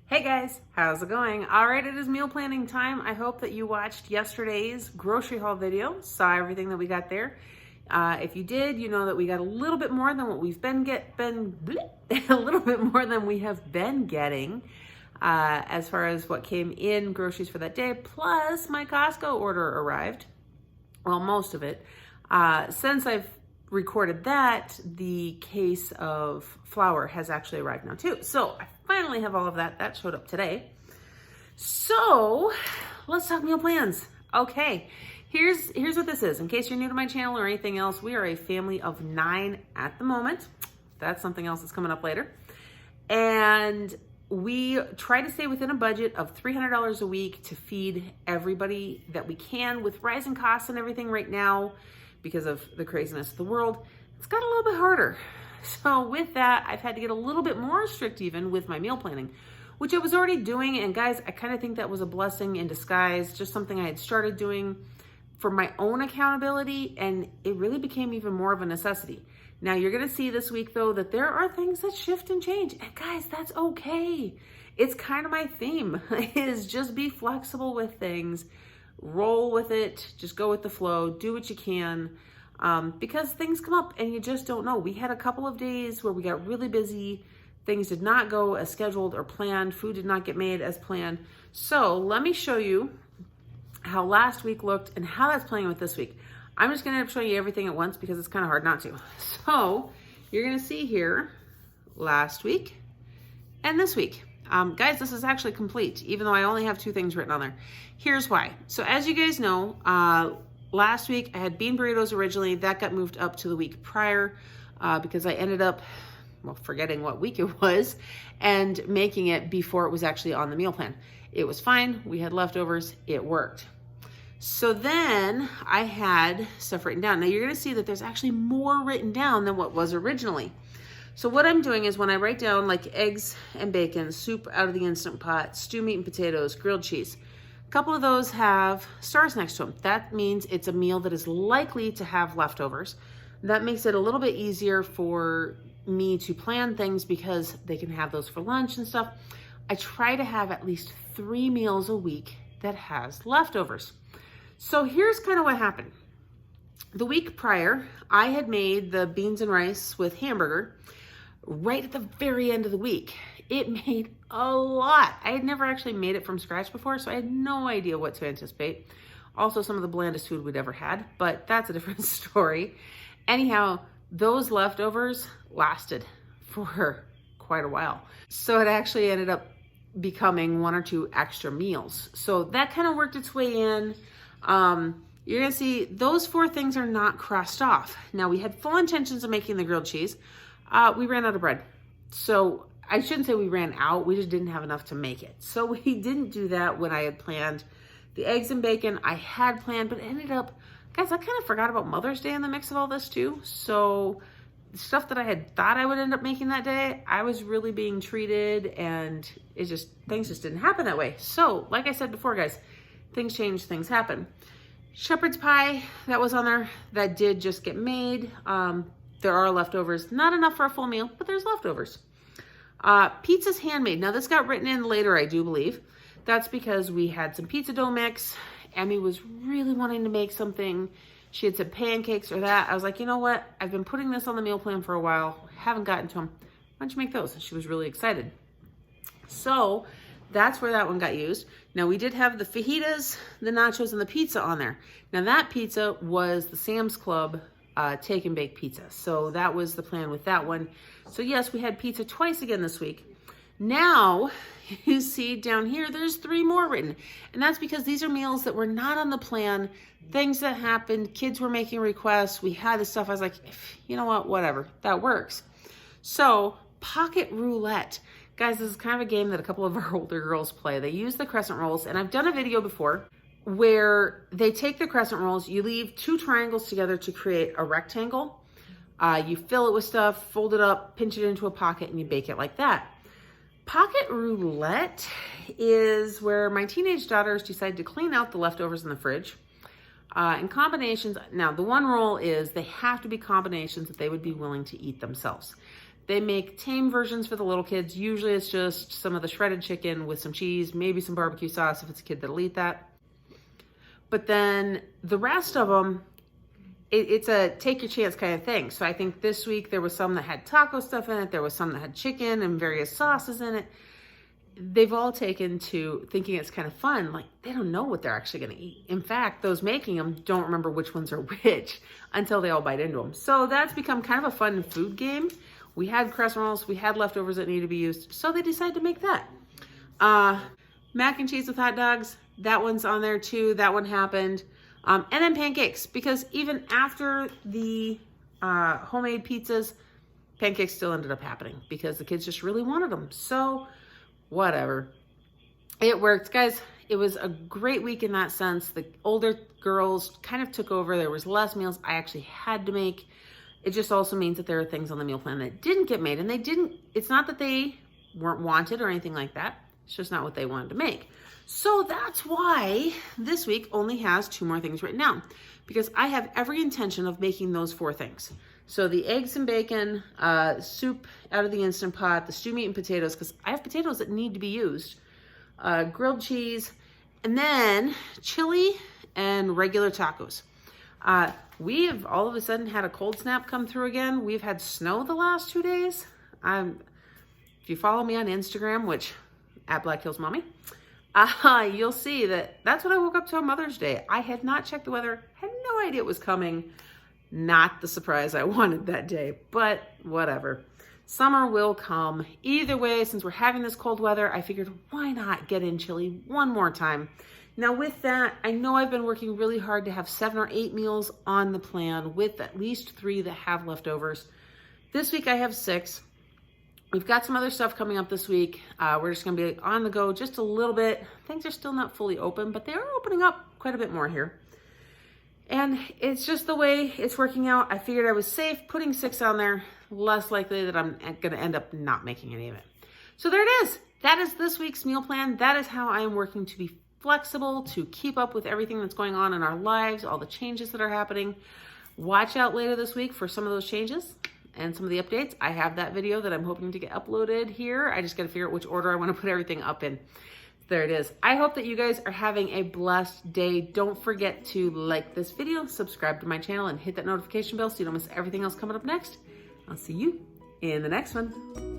Hey guys, how's it going? All right, it is meal planning time. I hope that you watched yesterday's grocery haul video, saw everything that we got there. If you did, you know that we got a little bit more than what we've been a little bit more than we have been getting as far as what came in groceries for that day. Plus, my Costco order arrived. Well, most of it. Since I've recorded that, the case of flour has actually arrived now too. So I finally have all of that. That showed up today. So let's talk meal plans. Okay, here's what this is. In case you're new to my channel or anything else, we are a family of 9 at the moment. That's something else that's coming up later. And we try to stay within a budget of $300 a week to feed everybody that we can. With rising costs and everything right now, because of the craziness of the world, it's got a little bit harder. So with that, I've had to get a little bit more strict even with my meal planning, which I was already doing. And guys, I kind of think that was a blessing in disguise, just something I had started doing for my own accountability, and it really became even more of a necessity. Now you're gonna see this week though that there are things that shift and change, and guys, that's okay. It's kind of my theme, is just be flexible with things, roll with it, just go with the flow, do what you can, because things come up and you just don't know. We had a couple of days where we got really busy, things did not go as scheduled or planned, food did not get made as planned. So let me show you how last week looked and how that's playing with this week. I'm just gonna end up showing you everything at once because it's kind of hard not to. So you're gonna see here last week and this week. Guys, this is actually complete, even though I only have 2 things written on there. Here's why. So as you guys know, last week I had bean burritos originally. That got moved up to the week prior because I ended up, well, forgetting what week it was and making it before it was actually on the meal plan. It was fine. We had leftovers. It worked. So then I had stuff written down. Now you're going to see that there's actually more written down than what was originally. So what I'm doing is when I write down like eggs and bacon, soup out of the Instant Pot, stew meat and potatoes, grilled cheese, a couple of those have stars next to them. That means it's a meal that is likely to have leftovers. That makes it a little bit easier for me to plan things because they can have those for lunch and stuff. I try to have at least 3 meals a week that has leftovers. So here's kind of what happened. The week prior, I had made the beans and rice with hamburger right at the very end of the week. It made a lot. I had never actually made it from scratch before, so I had no idea what to anticipate. Also, some of the blandest food we'd ever had, but that's a different story. Anyhow, those leftovers lasted for quite a while. So it actually ended up becoming 1 or 2 extra meals. So that kind of worked its way in. You're gonna see those 4 things are not crossed off. Now we had full intentions of making the grilled cheese. We ran out of bread. So I shouldn't say we ran out, we just didn't have enough to make it. So we didn't do that when I had planned. The eggs and bacon I had planned, but it ended up, guys, I kind of forgot about Mother's Day in the mix of all this too. So the stuff that I had thought I would end up making that day, I was really being treated, and things just didn't happen that way. So like I said before, guys, things change, things happen. Shepherd's pie, that was on there, that did just get made. There are leftovers, not enough for a full meal, but there's leftovers. Pizza's handmade. Now this got written in later, I do believe. That's because we had some pizza dough mix. Emmy was really wanting to make something. She had said pancakes or that. I was like, you know what? I've been putting this on the meal plan for a while. Haven't gotten to them. Why don't you make those? And she was really excited. So that's where that one got used. Now we did have the fajitas, the nachos, and the pizza on there. Now that pizza was the Sam's Club take and bake pizza. So that was the plan with that one. So yes, we had pizza twice again this week. Now you see down here, there's 3 more written. And that's because these are meals that were not on the plan, things that happened, kids were making requests. We had this stuff. I was like, you know what, whatever, that works. So pocket roulette. Guys, this is kind of a game that a couple of our older girls play. They use the crescent rolls, and I've done a video before where they take the crescent rolls, you leave 2 triangles together to create a rectangle. You fill it with stuff, fold it up, pinch it into a pocket, and you bake it like that. Pocket roulette is where my teenage daughters decide to clean out the leftovers in the fridge. In combinations, now the one rule is they have to be combinations that they would be willing to eat themselves. They make tame versions for the little kids. Usually it's just some of the shredded chicken with some cheese, maybe some barbecue sauce if it's a kid that'll eat that. But then the rest of them, it's a take your chance kind of thing. So I think this week there was some that had taco stuff in it. There was some that had chicken and various sauces in it. They've all taken to thinking it's kind of fun. Like, they don't know what they're actually going to eat. In fact, those making them don't remember which ones are which until they all bite into them. So that's become kind of a fun food game. We had crescent rolls, we had leftovers that needed to be used, so they decided to make that. Mac and cheese with hot dogs, that one's on there too. That one happened. And then pancakes, because even after the homemade pizzas, pancakes still ended up happening because the kids just really wanted them. So whatever, it worked, guys. It was a great week in that sense. The older girls kind of took over. There was less meals I actually had to make. It just also means that there are things on the meal plan that didn't get made, and it's not that they weren't wanted or anything like that. It's just not what they wanted to make. So that's why this week only has 2 more things written down, because I have every intention of making those 4 things. So the eggs and bacon, soup out of the Instant Pot, the stew meat and potatoes, because I have potatoes that need to be used, grilled cheese, and then chili and regular tacos. We have all of a sudden had a cold snap come through again. We've had snow the last 2 days. If you follow me on Instagram, which at Black Hills Mommy, you'll see that's what I woke up to on Mother's Day. I had not checked the weather, had no idea it was coming. Not the surprise I wanted that day, but whatever. Summer will come. Either way, since we're having this cold weather, I figured why not get in chili one more time. Now with that, I know I've been working really hard to have 7 or 8 meals on the plan with at least 3 that have leftovers. This week I have 6. We've got some other stuff coming up this week. We're just gonna be on the go just a little bit. Things are still not fully open, but they are opening up quite a bit more here. And it's just the way it's working out. I figured I was safe putting 6 on there, less likely that I'm gonna end up not making any of it. So there it is. That is this week's meal plan. That is how I am working to be flexible, to keep up with everything that's going on in our lives, all the changes that are happening. Watch out later this week for some of those changes and some of the updates. I have that video that I'm hoping to get uploaded here. I just gotta figure out which order I wanna put everything up in. There it is. I hope that you guys are having a blessed day. Don't forget to like this video, subscribe to my channel, and hit that notification bell so you don't miss everything else coming up next. I'll see you in the next one.